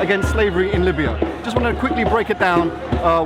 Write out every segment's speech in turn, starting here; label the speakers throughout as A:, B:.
A: against slavery in Libya. Just want to quickly break it down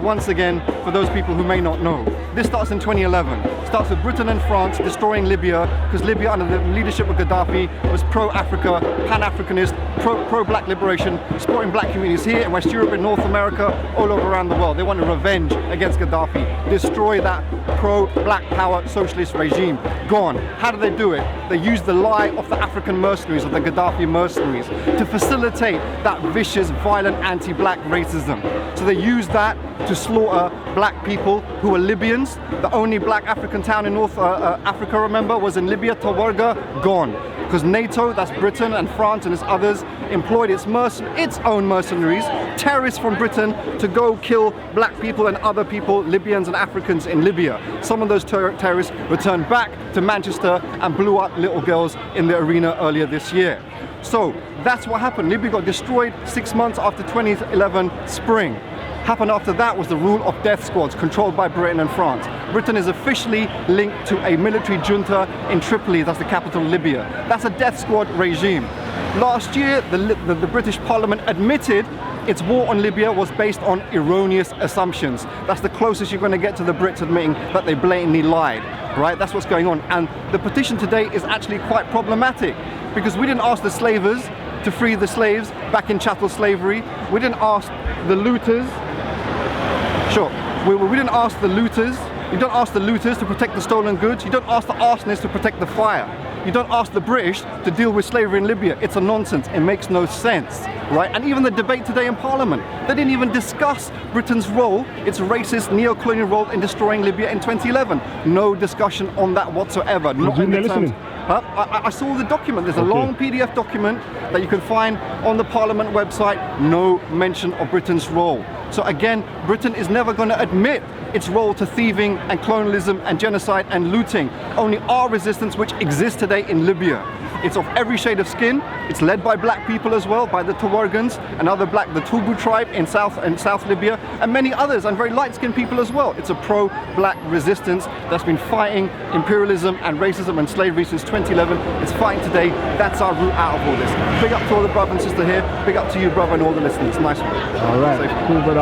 A: once again for those people who may not know. This starts in 2011. It starts with Britain and France destroying Libya because Libya under the leadership of Gaddafi was pro-Africa, pan-Africanist, pro-black liberation, supporting black communities here in West Europe, in North America, all over around the world. They wanted revenge against Gaddafi, destroy that pro-black power socialist regime. Gone. How did they do it? They used the lie of the African mercenaries, of the Gaddafi mercenaries, to facilitate that vicious, violent, anti-black racism. So they used that to slaughter black people who were Libyans. The only black African town in North Africa, remember, was in Libya, Tawarga, gone. Because NATO, that's Britain and France and its others, employed its own mercenaries, terrorists from Britain, to go kill black people and other people, Libyans and Africans in Libya. Some of those terrorists returned back to Manchester and blew up little girls in the arena earlier this year. So that's what happened. Libya got destroyed 6 months after 2011 spring. Happened after that was the rule of death squads controlled by Britain and France. Britain is officially linked to a military junta in Tripoli, that's the capital of Libya. That's a death squad regime. Last year, the British Parliament admitted its war on Libya was based on erroneous assumptions. That's the closest you're going to get to the Brits admitting that they blatantly lied, right? That's what's going on. And the petition today is actually quite problematic because we didn't ask the slavers to free the slaves back in chattel slavery. We didn't ask the looters. Sure, we didn't ask the looters. You don't ask the looters to protect the stolen goods. You don't ask the arsonists to protect the fire. You don't ask the British to deal with slavery in Libya. It's a nonsense. It makes no sense, right? And even the debate today in Parliament, they didn't even discuss Britain's role, its racist neo-colonial role in destroying Libya in 2011. No discussion on that whatsoever. Not in the terms. I saw the document. There's a long PDF document that you can find on the Parliament website. No mention of Britain's role. So again, Britain is never going to admit its role to thieving and colonialism and genocide and looting. Only our resistance, which exists today in Libya. It's of every shade of skin. It's led by black people as well, by the Tawargans and other black, the Tubu tribe in South Libya, and many others, and very light-skinned people as well. It's a pro-black resistance that's been fighting imperialism and racism and slavery since 2011. It's fighting today. That's our route out of all this. Big up to all the brother and sister here. Big up to you, brother, and all the listeners. Nice one.
B: All right, cool, brother.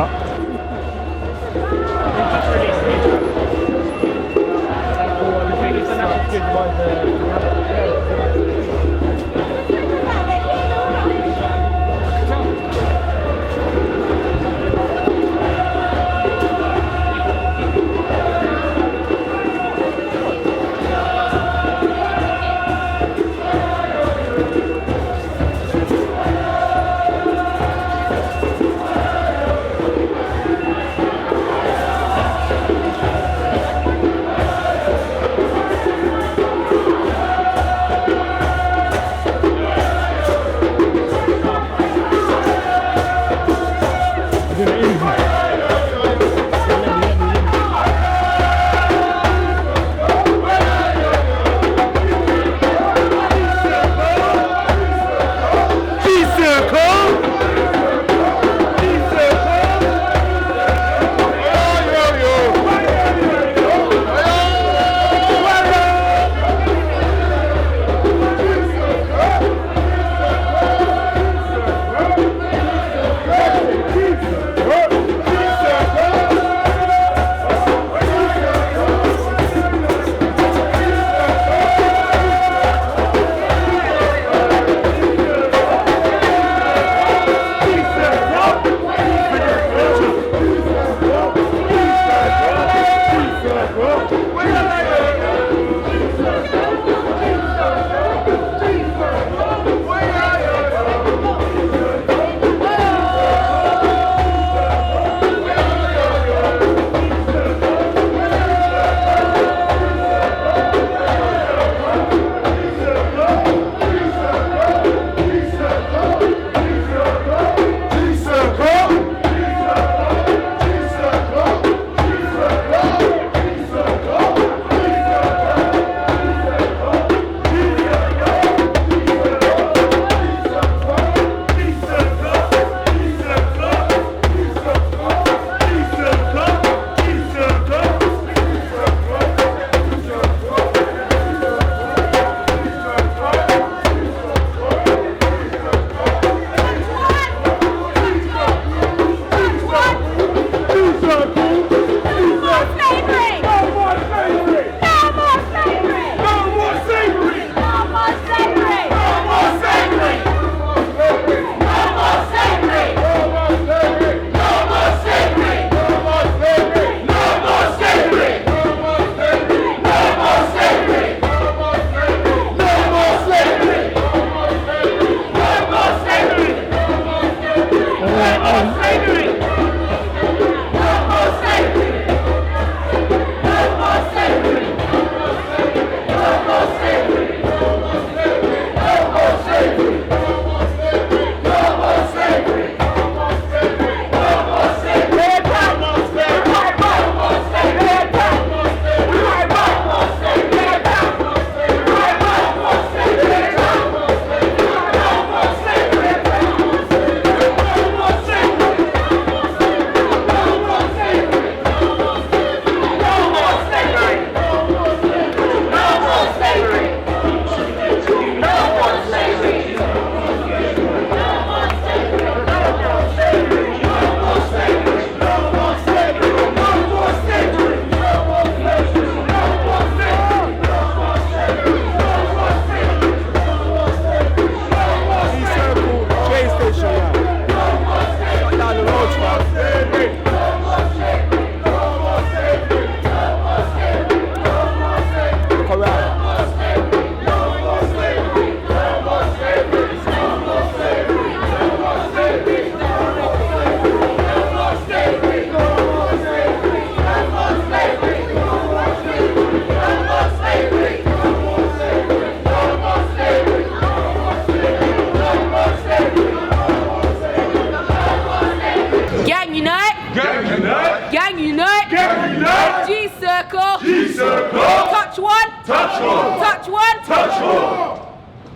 C: Touch one.
D: Touch one.
C: Touch one.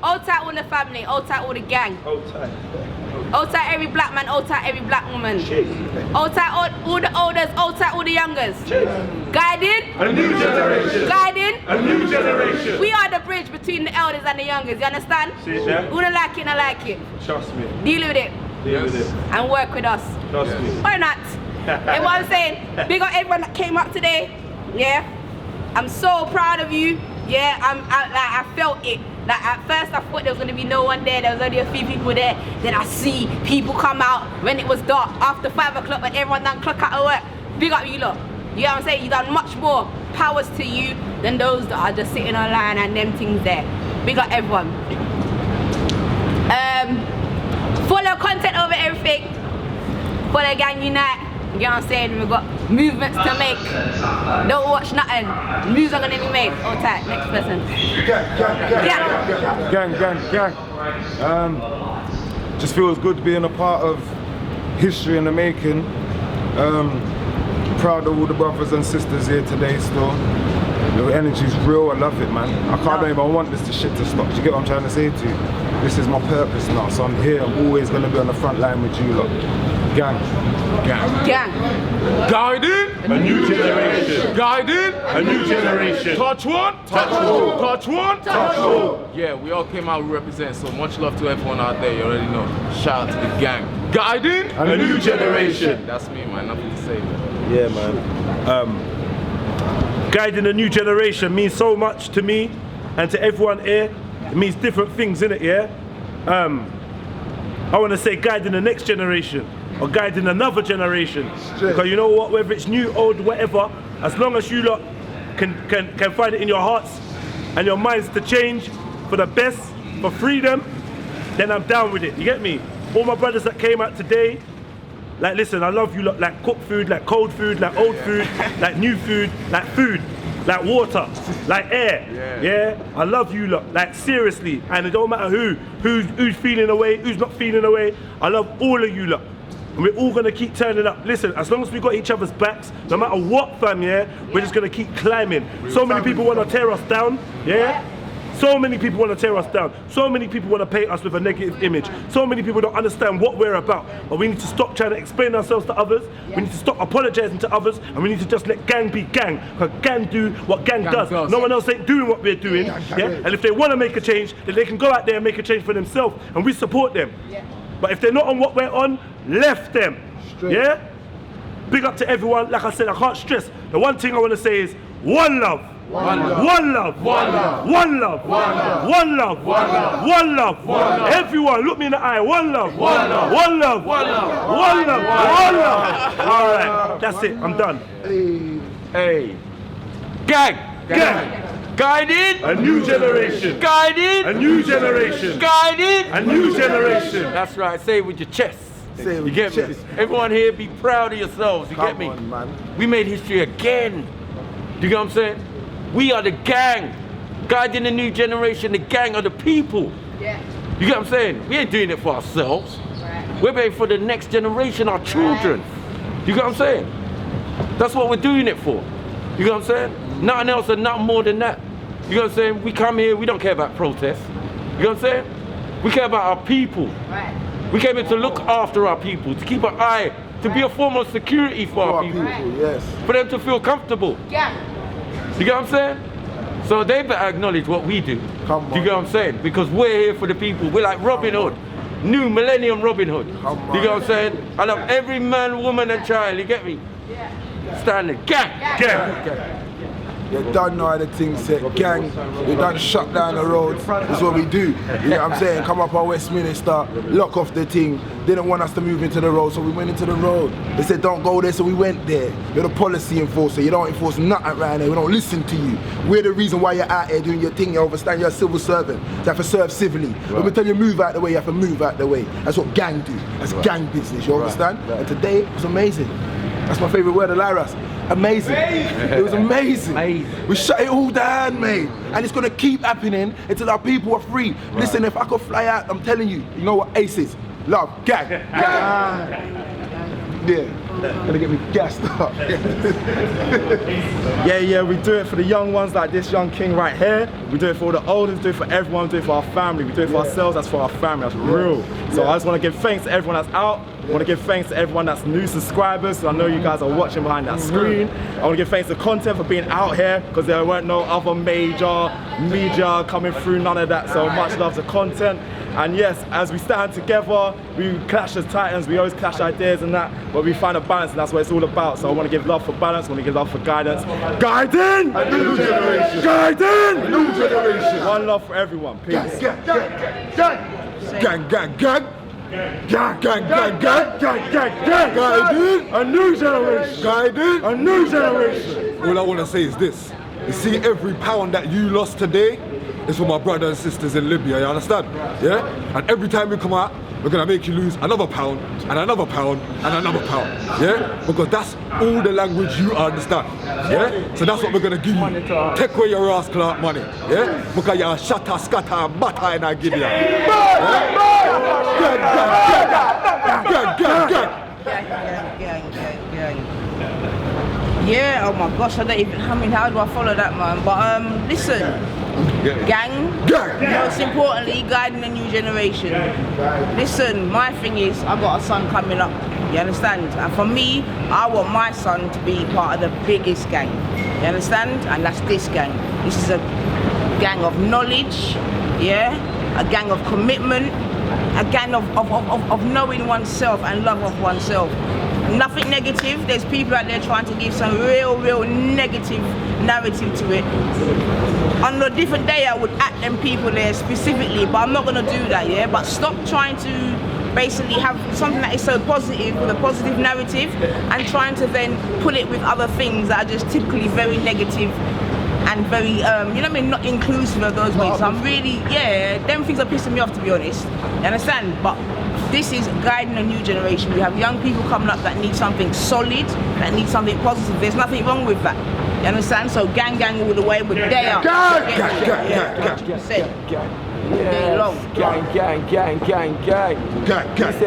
D: Hold tight all the family, hold tight all the gang.
B: Hold tight.
D: Hold tight every black man, hold tight every black woman. Hold tight all the olders, hold tight all the youngers. Guiding
C: a new generation.
D: Guiding
C: a new generation.
D: We are the bridge between the elders and the youngers, you understand?
B: Yeah.
D: Who don't like it, don't like it.
B: Trust me.
D: Deal with it.
B: Deal with it.
D: And work with us.
B: Trust me.
D: Why not? You know what I'm saying? Big up everyone that came up today. Yeah. I'm so proud of you. Yeah, I felt it. Like at first I thought there was gonna be no one there. There was only a few people there. Then I see people come out when it was dark after 5 o'clock when everyone done clock out of work. Big up you lot. You know what I'm saying? You done much more powers to you than those that are just sitting online and them things there. Big up everyone. Follow content over everything. Follow G.A.N.Unite. You know what I'm saying? We've got movements to make. Don't watch nothing. Moves are gonna be made. Hold tight. Next person.
E: Gang. Just feels good being a part of history in the making. Proud of all the brothers and sisters here today still. The energy's real, I love it, man. I don't even want this shit to stop. Do you get what I'm trying to say to you? This is my purpose now, so I'm here. I'm always gonna be on the front line with you lot. Gang.
C: Guiding a new generation. Guiding a new generation. Touch one. Touch all. Touch one. Touch all.
F: Yeah, we all came out, we represent, so much love to everyone out there, you already know. Shout out to the gang.
C: Guiding a new generation.
F: That's me, man, nothing to say.
G: Yeah, man. Guiding a new generation means so much to me and to everyone here. It means different things, innit, yeah? I want to say guiding the next generation or guiding another generation. Because you know what, whether it's new, old, whatever, as long as you lot can find it in your hearts and your minds to change for the best, for freedom, then I'm down with it, you get me? All my brothers that came out today, like listen, I love you lot, like cooked food, like cold food, like old food, like new food, like water, like air, yeah? I love you lot, like seriously, and it don't matter who's feeling away, who's not feeling away, I love all of you lot. And we're all gonna keep turning up. Listen, as long as we got each other's backs, no matter what, fam, yeah, we're just gonna keep climbing. So many people wanna tear us down, yeah? So many people want to tear us down. So many people want to paint us with a negative image. So many people don't understand what we're about. But we need to stop trying to explain ourselves to others. We need to stop apologizing to others. And we need to just let gang be gang. Because gang do what gang does. No one else ain't doing what we're doing. Yeah? And if they want to make a change, then they can go out there and make a change for themselves. And we support them. But if they're not on what we're on, left them. Yeah? Big up to everyone. Like I said, I can't stress. The one thing I want to say is one love. One love. One love. One love. One love. One love. One love. One love. One love. One love. Everyone, look me in the eye. One love. One love. One love. One love. One love. One love. All right, that's it. I'm done.
F: Hey. Gang.
G: Gang.
F: Guiding
G: a new generation.
F: Guiding
G: a new generation.
F: Guiding
G: a new generation.
F: That's right. Say it with your chest.
E: Say it with
F: you get
E: your
F: me?
E: chest.
F: Everyone here, be proud of yourselves. You get me?
E: Come on, man.
F: We made history again. You get what I'm saying? We are the gang, guiding the new generation, the gang of the people.
D: Yeah.
F: You get what I'm saying? We ain't doing it for ourselves. We're waiting for the next generation, our children. You get what I'm saying? That's what we're doing it for. You get what I'm saying? Nothing else and nothing more than that. You get what I'm saying? We come here, we don't care about protests. You get what I'm saying? We care about our people. We came here to look after our people, to keep an eye, to be a form of security for our people.
E: Yes.
F: For them to feel comfortable.
D: Yeah.
F: You get what I'm saying? So they better acknowledge what we do.
E: Come on.
F: You get what I'm saying? Because we're here for the people. We're like Robin Hood. New millennium Robin Hood. You get what I'm saying? I love every man, woman and child. You get me?
D: Yeah.
F: Standing. Gang.
G: Gang.
E: You don't know how the thing said, gang, we done shut down the roads, that's what we do. You know what I'm saying? Come up our Westminster, lock off the thing, didn't want us to move into the road, so we went into the road. They said don't go there, so we went there. You're the policy enforcer, you don't enforce nothing around there, we don't listen to you. We're the reason why you're out here doing your thing, you understand, you're a civil servant, you have to serve civilly. When we tell you move out the way, you have to move out the way. That's what gang do, that's gang business, you understand? And today, it was amazing. That's my favourite word, Eliras. Amazing. It was amazing. We shut it all down, mate. And it's gonna keep happening until our people are free. Listen, if I could fly out, I'm telling you, you know what Ace is? Love, gang. Yeah, gonna get me gassed up.
B: Yeah, we do it for the young ones like this young king right here. We do it for all the oldest, we do it for everyone, we do it for our family, we do it for ourselves, that's for our family, that's real. So I just want to give thanks to everyone that's out. I want to give thanks to everyone that's new subscribers. So I know you guys are watching behind that screen. I want to give thanks to Content for being out here because there weren't no other major media coming through, none of that. So much love to Content. And yes, as we stand together, we clash as titans, we always clash ideas and that, but we find a balance and that's what it's all about. So I want to give love for balance, I want to give love for guidance. Guiding!
E: A new generation.
B: Guiding!
E: A new generation.
B: One love for everyone, peace.
E: Gang, gang, gang. Gang, gang, gang. Gang, gang, gang, gang, gang, gang, gang. Guiding.
B: A new generation!
E: Guiding.
B: A new generation!
E: All I want to say is this. You see, every pound that you lost today is for my brothers and sisters in Libya, you understand? Yeah? And every time we come out, we're gonna make you lose another pound, and another pound, and another pound. Yeah? Because that's all the language you understand. Yeah? So that's what we're gonna give you. Take away your ass clout money. Yeah? Because you're shatter, scatter, and batter in I give you.
D: Yeah, oh my gosh, I don't even, I mean, how do I follow that, man? But listen, gang, most importantly, guiding the new generation. Listen, my thing is, I've got a son coming up, you understand? And for me, I want my son to be part of the biggest gang, you understand? And that's this gang. This is a gang of knowledge, yeah? A gang of commitment, a gang of knowing oneself and love of oneself. Nothing negative. There's people out there trying to give some real negative narrative to it. On a different day I would at them people there specifically, but I'm not going to do that, yeah? But stop trying to basically have something that is so positive with a positive narrative and trying to then put it with other things that are just typically very negative and very, you know what I mean, not inclusive of those ways. So I'm really, yeah, them things are pissing me off, to be honest. You understand? But this is guiding a new generation. We have young people coming up that need something solid, that need something positive. There's nothing wrong with that. You understand? So gang all the way with their
E: Gang.
B: You say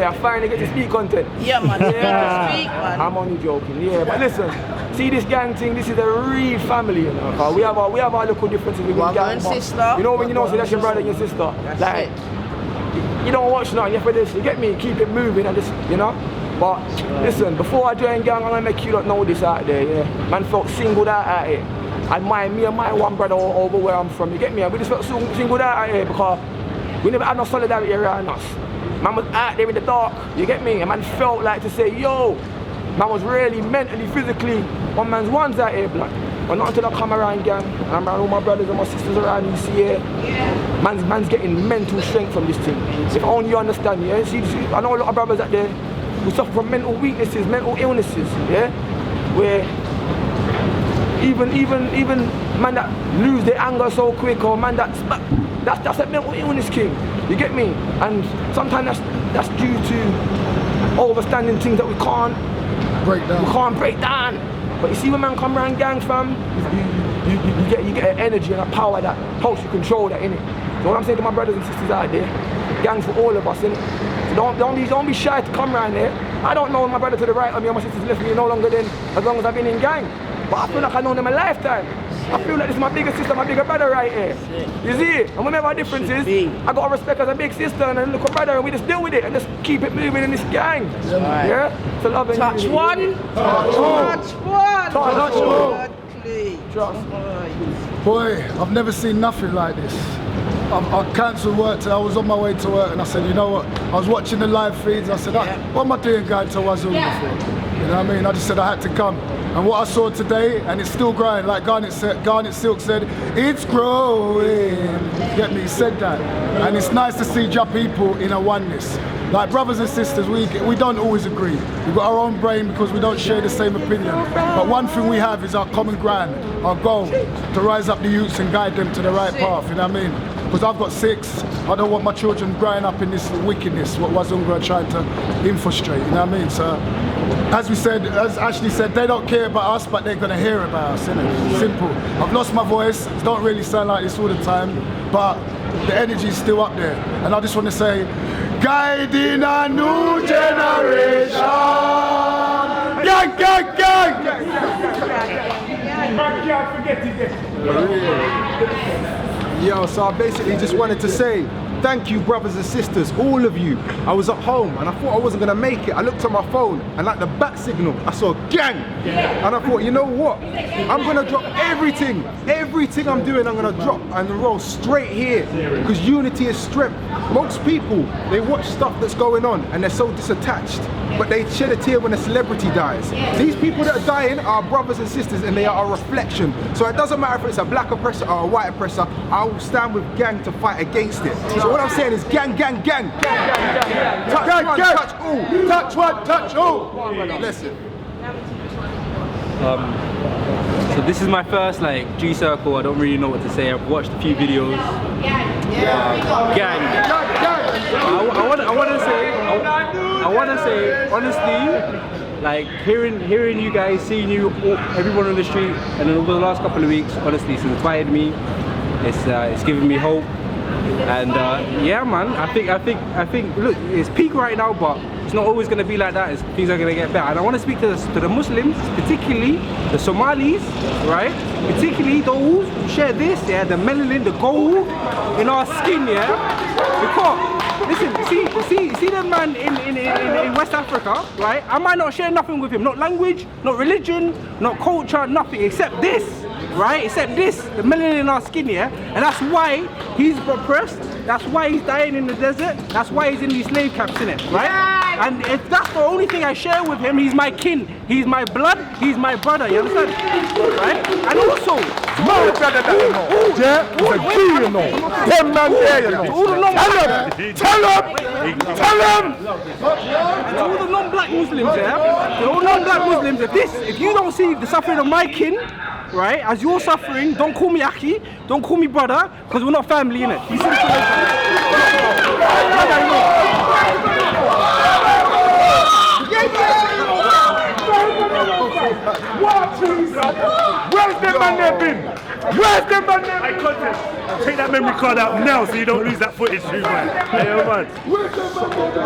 B: I finally get to speak Content.
D: Yeah, man. Yeah, speak, man.
B: I'm only joking, yeah. But listen, see this gang thing, this is a real family, you know. We have our little differences with gang.
D: Brother and sister.
B: You know when you know so that's your brother and your sister.
D: That's
B: like,
D: it.
B: You don't watch nothing, you have to this, you get me, keep it moving and this, you know. But listen, before I join gang, I'm gonna make you lot know this out there, yeah. Man felt singled out here. And me and my one brother over where I'm from, you get me? And we just felt singled out here because we never had no solidarity around us. Man was out there in the dark, you get me? And man felt like to say, yo, man was really mentally, physically, one man's ones out here, blood. But not until I come around gang, and I'm around all my brothers and my sisters around, you see here, man's getting mental strength from this thing. If only you understand, yeah? See, I know a lot of brothers out there who suffer from mental weaknesses, mental illnesses, yeah? Where even man that lose their anger so quick, or man that's a mental illness, king. You get me? And sometimes that's due to overstanding things that we can't break down. But you see when man come around gang, fam, you get an energy and a power that helps you control that, innit? So what I'm saying to my brothers and sisters out there, gangs for all of us, innit? So don't be shy to come around there. I don't know my brother to the right of me or my sisters left me no longer than as long as I've been in gang. But I feel like I know them a lifetime. I feel like this is my bigger sister, my bigger brother right here. You see? And whenever our differences, I got respect as a big sister and a little brother, and we just deal with it and just keep it moving in this gang. Yeah? So love and
D: Touch
B: unity.
D: one. Touch one.
B: Touch one.
D: Trust.
H: Boy, I've never seen nothing like this. I cancelled work today. I was on my way to work and I said, you know what? I was watching the live feeds. I said, what am I doing going to Wazoo for? You know what I mean? I just said I had to come. And what I saw today, and it's still growing, like Garnet Silk said, it's growing. Get me? He said that. And it's nice to see Jah people in a oneness. Like brothers and sisters, we don't always agree. We've got our own brain because we don't share the same opinion. But one thing we have is our common ground, our goal, to rise up the youths and guide them to the right path, you know what I mean? Because I've got 6, I don't want my children growing up in this wickedness, what Wazunga are trying to infiltrate, you know what I mean? So, as Ashley said, they don't care about us, but they're going to hear about us, innit? Simple. I've lost my voice, it don't really sound like this all the time, but the energy is still up there. And I just want to say, guiding a new generation.
B: Man can't forget it.
I: Yo, so I basically just wanted to say thank you, brothers and sisters, all of you. I was at home and I thought I wasn't gonna make it. I looked at my phone and like the bat signal, I saw gang. And I thought, you know what? I'm gonna drop everything I'm doing, I'm gonna drop and roll straight here. Because unity is strength. Most people, they watch stuff that's going on and they're so disattached. But they shed a tear when a celebrity dies. These people that are dying are brothers and sisters and they are a reflection. So it doesn't matter if it's a black oppressor or a white oppressor, I will stand with gang to fight against it. So what I'm saying is gang. Touch one, touch all. Touch one, touch all. Listen.
J: So this is my first G Circle. I don't really know what to say. I've watched a few videos. Gang. I want to say honestly, hearing you guys, seeing you, everyone on the street, and then over the last couple of weeks, honestly, it's inspired me. It's given me hope. And yeah, man, I think look, it's peak right now, but it's not always going to be like that. Things are going to get better. And I want to speak to the Muslims, particularly the Somalis, right? Particularly those who share this, yeah, the melanin, the gold in our skin, yeah. Because listen, see the man in West Africa, right? I might not share nothing with him, not language, not religion, not culture, nothing except this. Right? Except this, the melanin in our skin, yeah? And that's why he's oppressed, that's why he's dying in the desert, that's why he's in these slave camps, innit? Right? And if that's the only thing I share with him, he's my kin, he's my blood, he's my brother, you understand? Right? And also, Tell him! To all the non-black Muslims, yeah? To all non-black Muslims, if you don't see the suffering of my kin, right, as you're suffering, don't call me Aki, don't call me brother, because we're not family, innit? You see the
B: Where's the man there been? Where's the man there been?
G: Take that memory card out now so you don't lose that footage too, man. Hey, yo, man.
B: Where's the man there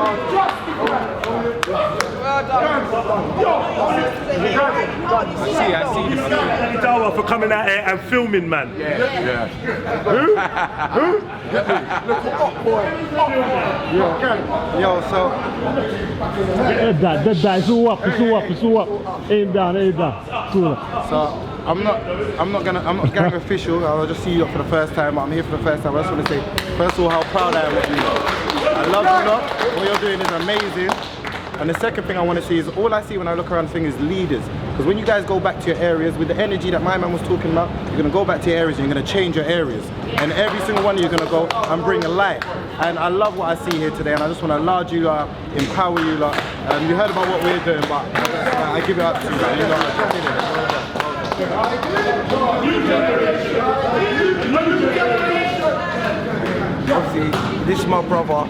J: I see you.
G: Dawa for coming out here and filming, man.
B: Yeah.
G: Who?
I: Yo, so
K: that so up. Aim down. Cool.
I: So I'm not gang official. I'll just see you up for the first time. I'm here for the first time. I just want to say, first of all, how proud I am of you. I love you lot. What you're doing is amazing. And the second thing I want to see is, all I see when I look around the thing is leaders. Because when you guys go back to your areas with the energy that my man was talking about, you're going to go back to your areas and you're going to change your areas. And every single one of you are going to go and bring a light. And I love what I see here today, and I just want to enlarge you lot, empower you lot. You heard about what we're doing, but I give it up to you.
E: Obviously, this is my brother.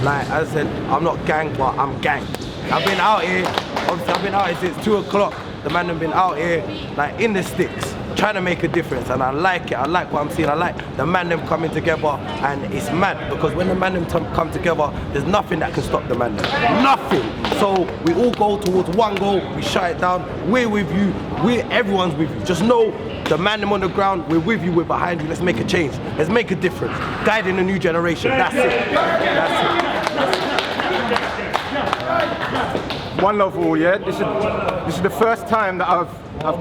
E: Like as I said, I'm not gang, but I'm gang. I've been out here, obviously I've been out here since 2 o'clock. The man have been out here, like in the sticks, trying to make a difference, and I like it. I like what I'm seeing. I like the man them coming together, and it's mad because when the man them come together, there's nothing that can stop the man them. Nothing. So we all go towards one goal. We shut it down. We're with you. Everyone's with you. Just know the man them on the ground. We're with you. We're behind you. Let's make a change. Let's make a difference. Guiding the new generation. That's it. That's it.
L: One love all, yeah. This is the first time that I've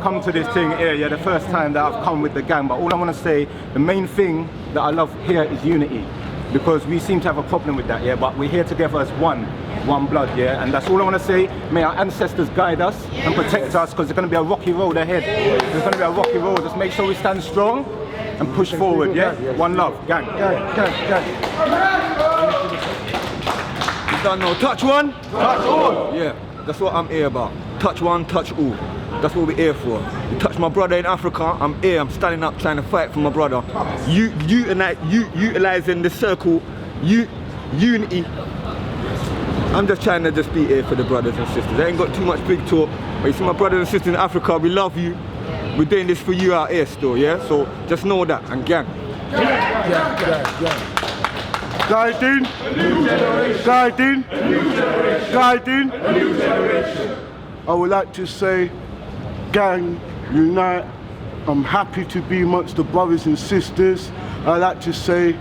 L: come to this thing here, yeah. The first time that I've come with the gang. But all I want to say, the main thing that I love here is unity, because we seem to have a problem with that, yeah. But we're here together as one blood, yeah. And that's all I want to say. May our ancestors guide us and protect us, because it's going to be a rocky road ahead. There's going to be a rocky road. Just make sure we stand strong and push forward, yeah. One love, gang.
F: Don't know. Touch one, touch all. Yeah, that's what I'm here about. Touch one, touch all. That's what we're here for. You touch my brother in Africa, I'm here. I'm standing up trying to fight for my brother. Utilizing the circle, unity. I'm just trying to just be here for the brothers and sisters. I ain't got too much big talk, but you see my brothers and sisters in Africa, we love you. We're doing this for you out here still, yeah? So just know that, and gang.
B: Guiding, new generation. Guiding, new generation. Guiding, new generation.
M: I would like to say, gang, unite. I'm happy to be amongst the brothers and sisters. I like to say,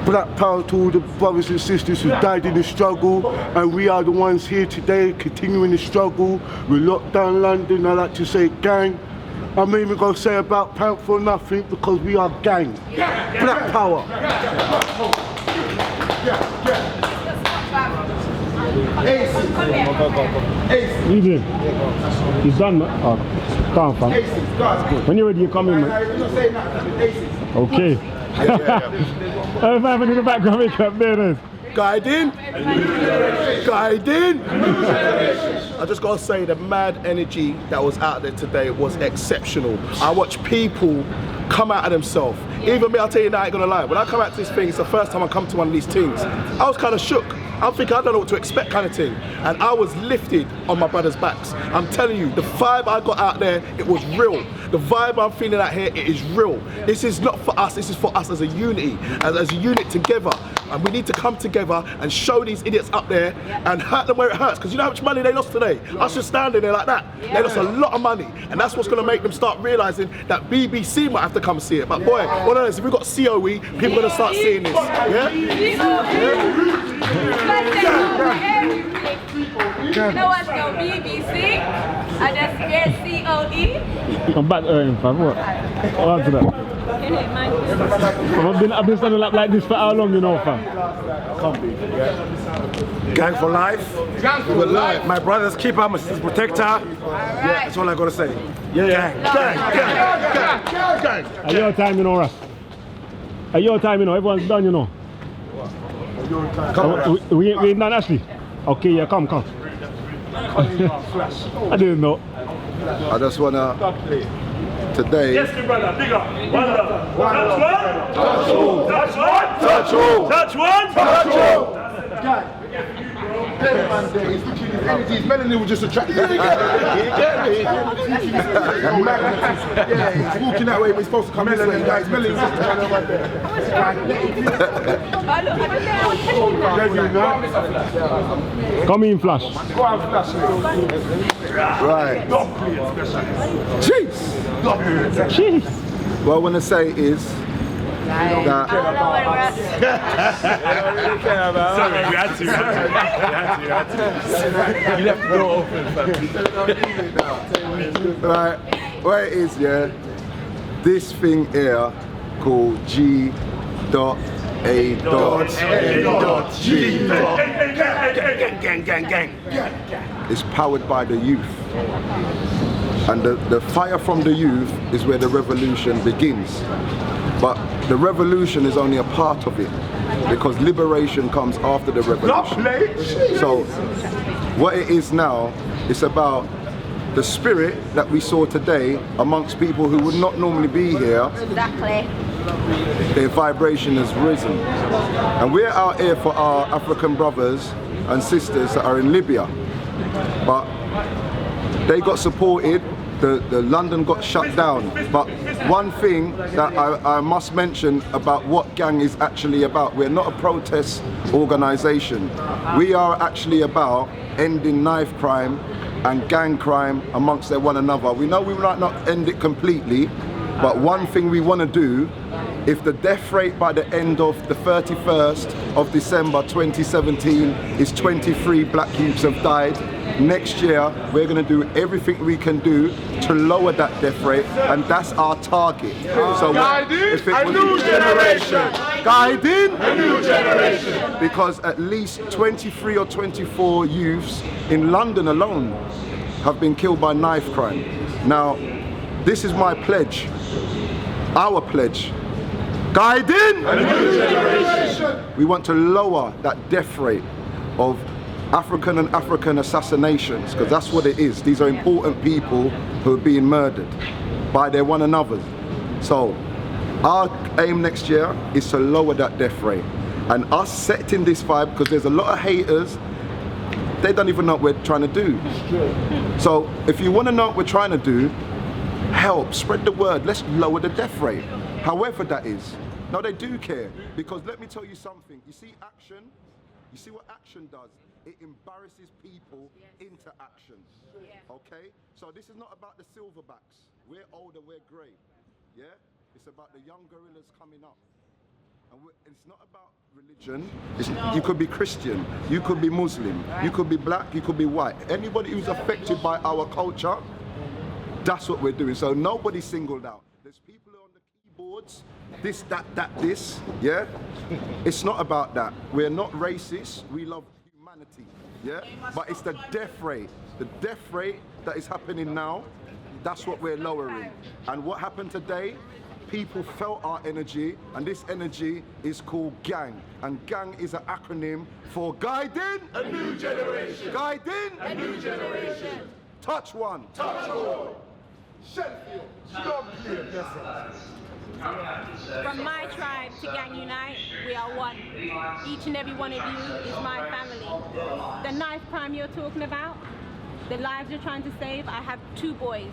M: black power to all the brothers and sisters who died in the struggle, and we are the ones here today continuing the struggle. We locked down London. I like to say, gang. I'm even going to say about Pound for Nothing because we are gang. Black power.
K: Evening. He's done, man. Oh, come on, fam. When you're ready, you come in, man. Okay. Everyone in the background, make up there.
N: Guiding. Guiding. I just gotta say the mad energy that was out there today was exceptional. I watched people come out of themselves. Even me, I'll tell you now, I ain't gonna lie. When I come out to this thing, it's the first time I come to one of these things. I was kind of shook. I'm thinking I don't know what to expect kind of thing. And I was lifted on my brothers' backs. I'm telling you, the vibe I got out there, it was real. The vibe I'm feeling out here, it is real. This is not for us, this is for us as a unity, as a unit together. And we need to come together and show these idiots up there and hurt them where it hurts. Because you know how much money they lost today? Us just standing there like that. They lost a lot of money. And that's what's gonna make them start realizing that BBC might have to come see it. But boy, what else? If we've got COE, people are gonna start seeing this. Yeah?
D: You know what's your BBC? I just get COE.
K: I'm back earning, fam. What? Answer that. I've been standing up like this for how long, you know, fam?
N: Can't be. Yeah. Gang for life. Gang for life. My brother's keeper, my sister's protector. Yeah, that's all I gotta say. Yeah, gang. Gang.
K: At your time, you know, Russ. At your time, you know, everyone's done, you know. We ain't done, Ashley. Okay, yeah, come. I didn't know.
O: I just wanna today.
G: Yes, my brother, big up. One love. Touch one. Touch all. Touch one. Touch all. Touch one. Touch all.
E: His melanin was just attractive. Yeah, he's walking that way, but he's supposed to come this way. His melanin was just attractive.
K: Come in, Flash.
O: Right.
K: Jeez.
O: What I want to say is that
G: sorry, you had to. You left the door open.
O: Right, what it is, yeah, this thing here called G.A.N.G. It's powered by the youth. And the fire from the youth is where the revolution begins. But the revolution is only a part of it, because liberation comes after the revolution. So what it is now, it's about the spirit that we saw today amongst people who would not normally be here.
D: Exactly.
O: Their vibration has risen. And we're out here for our African brothers and sisters that are in Libya. But they got supported, the London got shut down. But one thing that I must mention about what Gang is actually about, we're not a protest organisation. We are actually about ending knife crime and gang crime amongst one another. We know we might not end it completely, but one thing we want to do, if the death rate by the end of the 31st of December 2017 is 23 black youths have died, next year we're going to do everything we can do to lower that death rate, and that's our target. So if it was a new generation, guiding a new generation, because at least 23 or 24 youths in London alone have been killed by knife crime. Now, this is my pledge, our pledge. Guiding a new generation. We want to lower that death rate of African and African assassinations, because that's what it is. These are important people who are being murdered by their one another. So our aim next year is to lower that death rate, and us setting this vibe, because there's a lot of haters, they don't even know what we're trying to do. So if you want to know what we're trying to do, help spread the word. Let's lower the death rate, however that is. No, they do care, because let me tell you something. You see action, you see what action does. It embarrasses people into action. Okay? So this is not about the silverbacks. We're older, we're grey. Yeah? It's about the young gorillas coming up. And it's not about religion. You could be Christian, you could be Muslim, you could be black, you could be white. Anybody who's affected by our culture, that's what we're doing. So nobody's singled out. There's people on the keyboards, this, this, yeah? It's not about that. We're not racist, we love humanity, yeah? But it's the death rate that is happening now, that's what we're lowering. And what happened today, people felt our energy, and this energy is called G.A.N.G. And G.A.N.G. is an acronym for guiding
C: a new generation.
O: Guiding
C: a new generation.
O: Touch one.
C: Touch all.
B: Sheffield.
P: From my tribe to G.A.N.G.Unite, we are one. Each and every one of you is my family. The knife crime you're talking about, the lives you're trying to save, I have two boys.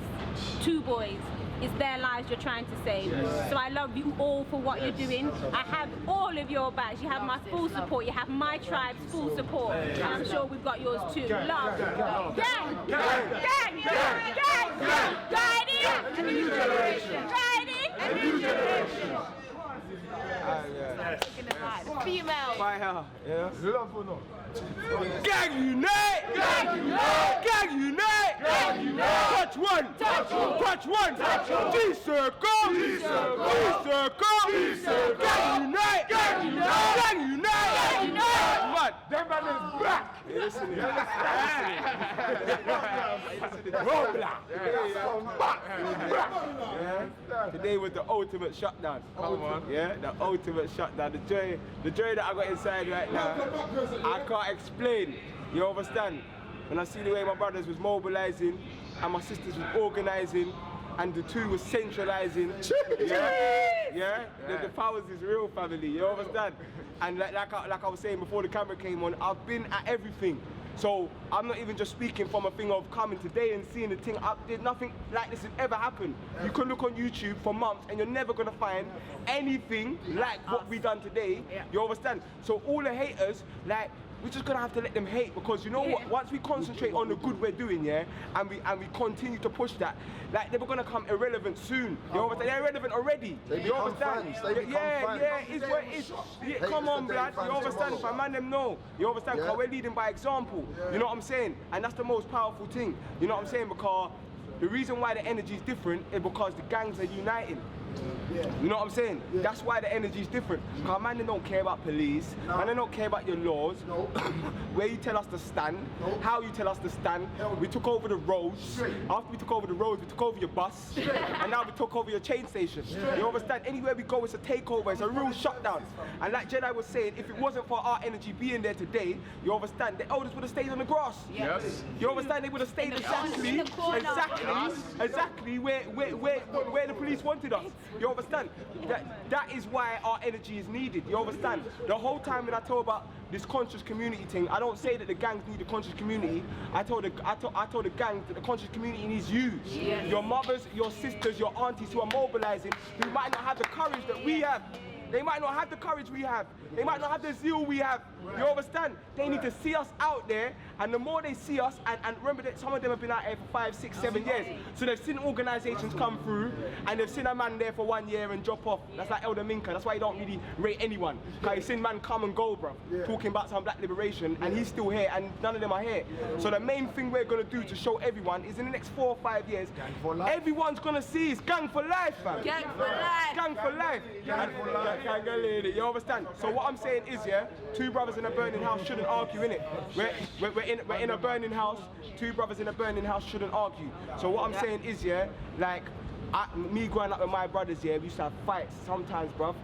P: It's their lives you're trying to save. So I love you all for what you're doing. I have all of your backs. You have my full support. You have my tribe's full support. And I'm sure we've got yours too. Love. Gang! Gang! Gang! Gang! Guiding a new generation. Guiding a new generation. Female.
B: Fire.
E: Yes. Love or not?
B: G.A.N.G.Unite! G.A.N.G.Unite! G.A.N.G.Unite! G.A.N.G.Unite! Touch one! Touch one! Touch one! G-Circle! G-Circle! G-Circle! G-Circle! G.A.N.G.Unite! G.A.N.G.Unite! G.A.N.G.Unite! Man, that man is back!
C: Listen,
B: roadblock!
C: back. Today was the ultimate shutdown. Come on. Yeah, the ultimate shutdown. The joy that I got inside right now, I can't explain. You understand? When I see the way my brothers was mobilizing and my sisters was organizing and the two was centralizing. The powers is real, family. You understand? And like I was saying before the camera came on, I've been at everything. So I'm not even just speaking from a thing of coming today and seeing the thing up. There's nothing like this has ever happened. You can look on YouTube for months and you're never gonna find anything like what we done today. You understand? So all the haters, like, we're just gonna have to let them hate, because you know what? Once we concentrate on the good we're doing, and we continue to push that, like, they were gonna come irrelevant soon. You understand? They're irrelevant already. You understand? It's what it is. Come on, blood. You understand? If I man them know. You understand? Because we're leading by example. You know what I'm saying? And that's the most powerful thing. You know what I'm saying? Because the reason why the energy is different is because the gangs are uniting. You know what I'm saying? That's why the energy is different. Because man, they don't care about police, man, they don't care about your laws, where you tell us to stand, how you tell us to stand. We took over the roads. After we took over the roads, we took over your bus, and now we took over your train station. You understand? Anywhere we go, it's a takeover, it's a real shutdown. And like Jedi was saying, if it wasn't for our energy being there today, you understand, the elders would have stayed on the grass. You understand? They would have stayed exactly where the police wanted us. You understand? That is why our energy is needed. You understand? The whole time when I talk about this conscious community thing, I don't say that the gangs need a conscious community. I told the gangs that the conscious community needs you. Your mothers, your sisters, your aunties who are mobilizing, who might not have the courage that we have. They might not have the courage we have. They might not have the zeal we have. You understand? They need to see us out there, and the more they see us, and remember that some of them have been out here for 5, 6, 7 years. So they've seen organizations come through, and they've seen a man there for 1 year and drop off. That's like Elder Minka. That's why you don't really rate anyone. Because you've seen man come and go, bro. Talking about some black liberation, and he's still here, and none of them are here. So the main thing we're gonna do to show everyone is in the next 4 or 5 years, everyone's gonna see is gang for life, fam.
D: Gang for life.
C: Gang for life. Gang for life. You understand? So what I'm saying is, two brothers in a burning house shouldn't argue, innit? We're in a burning house. Two brothers in a burning house shouldn't argue. So what I'm saying is, like, me growing up with my brothers, we used to have fights sometimes, bruv.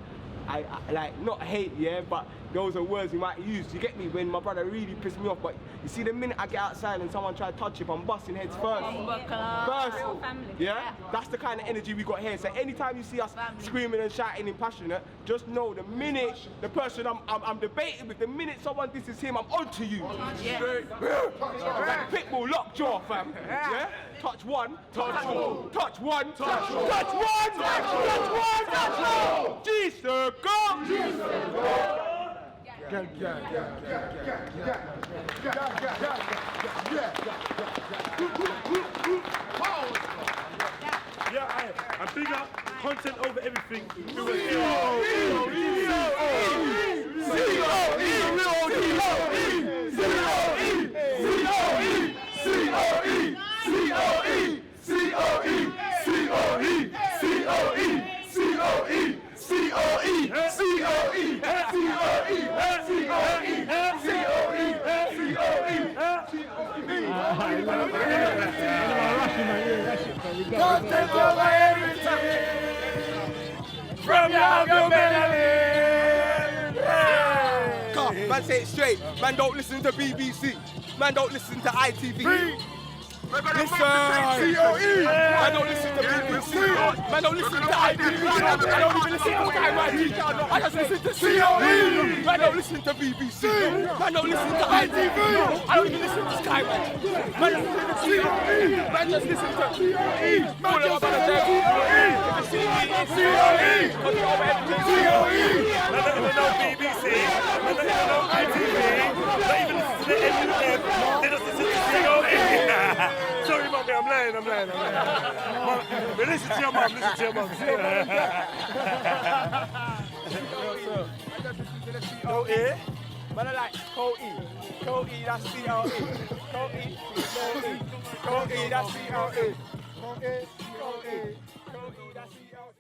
C: I like, not hate, but those are words we might use. You get me? When my brother really pissed me off. But you see, the minute I get outside and someone try to touch it, I'm busting heads first. That's the kind of energy we got here. So anytime you see us screaming and shouting and passionate, just know the minute the person I'm debating with, the minute someone disses him, I'm onto you. Pitbull lockjaw, fam. Touch one, touch all. Touch one, touch all. Touch one, touch one, touch all. G-Circle.
G: Yeah, and big up content over everything.
C: Content over everything. From your melody.
B: Man, say it straight. Man, don't listen to BBC. Man, don't listen to ITV. Listen. COE. Man, don't listen to BBC. Man, don't listen to ITV. I don't even listen to ITV. I just listen to COE. Man, don't listen to BBC. Man, don't listen to ITV. I don't even listen to Sky. Man, listen to COE. Man, just listen to COE. Man, just listen to COE.
G: Man, don't even know BBC. Man, don't even know ITV. Don't even listen to the NUF. They just listen to COE. Sorry, mommy, I'm lying. Mom, but listen to your mom,
B: Man, I like COE. COE, that's COE. COE, that's COE. COE, that's COE.